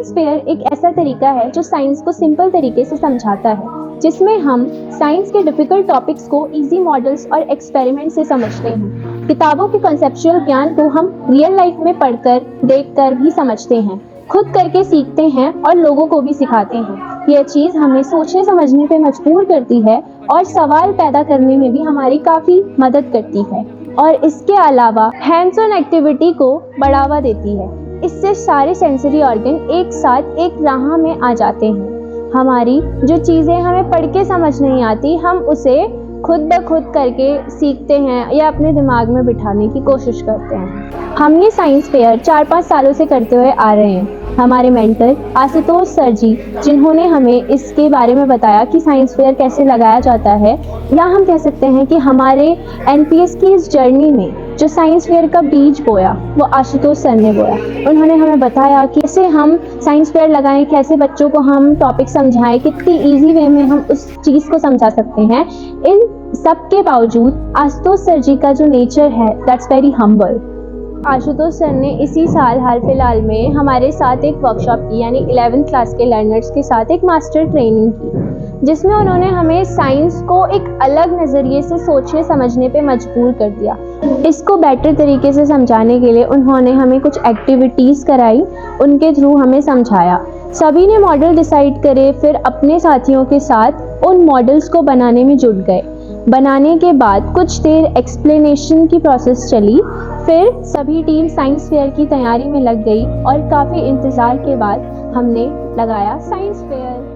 Science fair एक ऐसा तरीका है जो साइंस को सिंपल तरीके से समझाता है, जिसमें हम साइंस के डिफिकल्ट टॉपिक्स को इजी मॉडल्स और एक्सपेरिमेंट से समझते हैं। किताबों के कॉन्सेप्चुअल ज्ञान को हम रियल लाइफ में पढ़कर, देखकर भी समझते हैं, खुद करके सीखते हैं और लोगों को भी सिखाते हैं। यह चीज़ हमें सोचने समझने पे मजबूर करती है और सवाल पैदा करने में भी हमारी काफ़ी मदद करती है, और इसके अलावा हैंड्स ऑन एक्टिविटी को बढ़ावा देती है। इससे सारे सेंसरी ऑर्गन एक साथ एक राह में आ जाते हैं। हमारी जो चीज़ें हमें पढ़ के समझ नहीं आती, हम उसे खुद ब खुद करके सीखते हैं या अपने दिमाग में बिठाने की कोशिश करते हैं। हम ये साइंस फेयर 4-5 सालों से करते हुए आ रहे हैं। हमारे मेंटर आशुतोष सर जी, जिन्होंने हमें इसके बारे में बताया कि साइंस फेयर कैसे लगाया जाता है, या हम कह सकते हैं कि हमारे एनपीएस की इस जर्नी में जो साइंस फेयर का बीज बोया वो आशुतोष सर ने बोया। उन्होंने हमें बताया कि कैसे हम साइंस फेयर लगाएं, कैसे बच्चों को हम टॉपिक समझाएं, कितनी इजी वे में हम उस चीज़ को समझा सकते हैं। इन सब के बावजूद आशुतोष सर जी का जो नेचर है, that's very humble. Ashutosh sir ने इसी साल हाल फिलहाल में हमारे साथ एक वर्कशॉप की, यानी 11th क्लास के लर्नर्स के साथ एक मास्टर ट्रेनिंग की, जिसमें उन्होंने हमें साइंस को एक अलग नज़रिए से सोचने समझने पे मजबूर कर दिया। इसको बेटर तरीके से समझाने के लिए उन्होंने हमें कुछ एक्टिविटीज़ कराई, उनके थ्रू हमें समझाया। सभी ने मॉडल डिसाइड करे, फिर अपने साथियों के साथ उन मॉडल्स को बनाने में जुट गए। बनाने के बाद कुछ देर एक्सप्लेनेशन की प्रोसेस चली, फिर सभी टीम साइंस फेयर की तैयारी में लग गई और काफ़ी इंतज़ार के बाद हमने लगाया साइंस फेयर।